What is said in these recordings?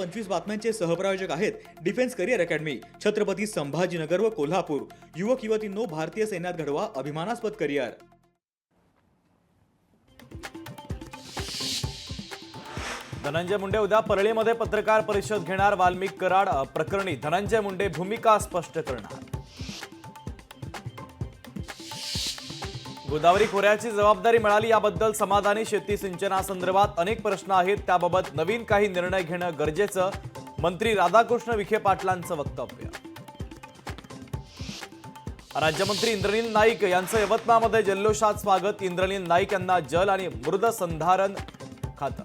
2025 बातम्यांचे सहप्रायोजक आहेत defence career academy, Chhatrapati Sambhajinagar व कोल्हापूर। युवक युवतींनो, भारतीय सैन्यात घडवा अभिमानास्पद करिअर। धनंजय मुंडे उद्या परळीमध्ये पत्रकार परिषद घेणार। वाल्मिक कराड प्रकरणी धनंजय मुंडे भूमिका स्पष्ट करणार। गोदावरी खोऱ्याची जबाबदारी मिळाली याबद्दल समाधानी। शेती सिंचनासंदर्भात अनेक प्रश्न आहेत, त्याबाबत नवीन काही निर्णय घेणं गरजेचं। मंत्री राधाकृष्ण विखे पाटलांचं वक्तव्य। राज्यमंत्री इंद्रनील नाईक यांचं यवतमाळमध्ये जल्लोषात स्वागत। इंद्रनील नाईक यांना जल आणि मृदसंधारण खातं।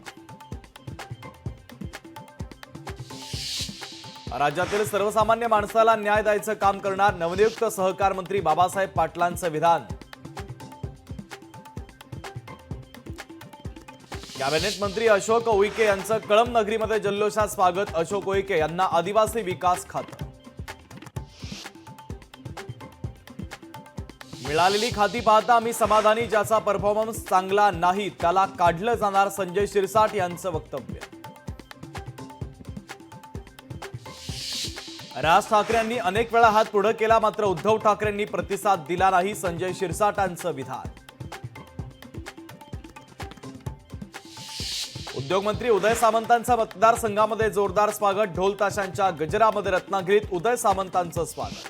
राज्यातील सर्वसामान्य माणसाला न्याय द्यायचं काम करणार नवनियुक्त सहकार मंत्री बाबासाहेब पाटलांचं विधान। कॅबिनेट मंत्री अशोक उईके यांचं कळंब नगरीमध्ये जल्लोषात स्वागत। अशोक उईके यांना आदिवासी विकास खातं। मिळालेली खाती पाहता आम्ही समाधानी, ज्याचा परफॉर्मन्स चांगला नाही त्याला काढलं जाणार। संजय शिरसाट यांचं वक्तव्य। राज ठाकरेंनी अनेक वेळा हात पुढे केला, मात्र उद्धव ठाकरेंनी प्रतिसाद दिला नाही। संजय शिरसाटांचं विधान। उद्योगमंत्री उदय सामंतांचं मतदारसंघामध्ये जोरदार स्वागत। ढोल ताशांच्या गजरामध्ये रत्नागिरीत उदय सामंतांचं स्वागत।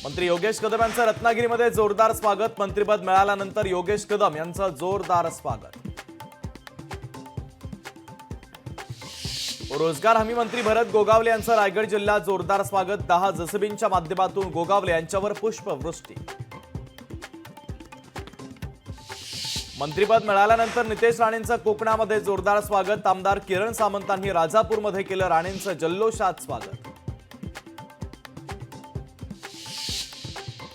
मंत्री योगेश कदम यांचं रत्नागिरीमध्ये जोरदार स्वागत। मंत्रिपद मिळाल्यानंतर योगेश कदम यांचं जोरदार स्वागत। रोजगार हमी मंत्री भरत गोगावले यांचं रायगड जिल्ह्यात जोरदार स्वागत। 10 जसबींच्या माध्यमातून गोगावले यांच्यावर पुष्पवृष्टी। मंत्रिपद मिळाल्यानंतर नितेश राणेंचं कोकणामध्ये जोरदार स्वागत। आमदार किरण सामंतांनी राजापूरमध्ये केलं राणेंचं जल्लोषात स्वागत।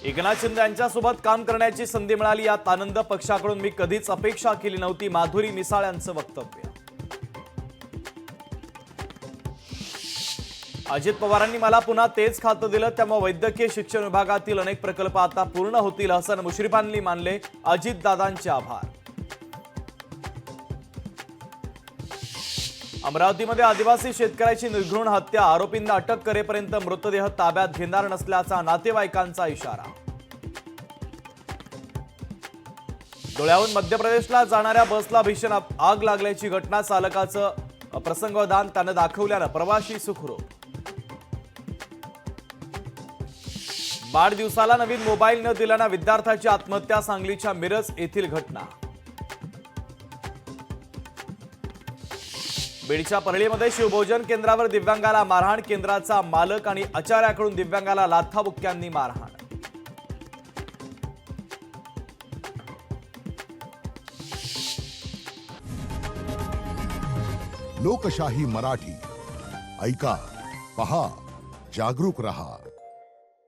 एकनाथ शिंदे यांच्यासोबत काम करण्याची संधी मिळाली, यात आनंद। पक्षाकडून मी कधीच अपेक्षा केली नव्हती। माधुरी मिसाळ यांचं वक्तव्य। अजित पवारांनी मला पुन्हा तेच खातं दिलं, त्यामुळे वैद्यकीय शिक्षण विभागातील अनेक प्रकल्प आता पूर्ण होतील। हसन मुश्रीफांनी मानले अजितदादांचे आभार। अमरावतीमध्ये आदिवासी शेतकऱ्याची निर्घृण हत्या, आरोपींना अटक करेपर्यंत मृतदेह ताब्यात घेणार नसल्याचा नातेवाईकांचा इशारा। धुळ्याहून मध्य प्रदेशला जाणाऱ्या बसला भीषण आग लागल्याची घटना, चालकाचं प्रसंगवधान त्यानं दाखवल्यानं प्रवासी सुखरूप। वाढदिवसाला नवीन मोबाईल न दिल्यानं विद्यार्थ्याची आत्महत्या, सांगलीच्या मिरज येथील घटना। बीडच्या परळीमध्ये शिवभोजन केंद्रावर दिव्यांगाला मारहाण, केंद्राचा मालक आणि आचार्याकडून दिव्यांगाला लाथाबुक्क्यांनी मारहाण। लोकशाही मराठी ऐका, पहा, जागरूक रहा।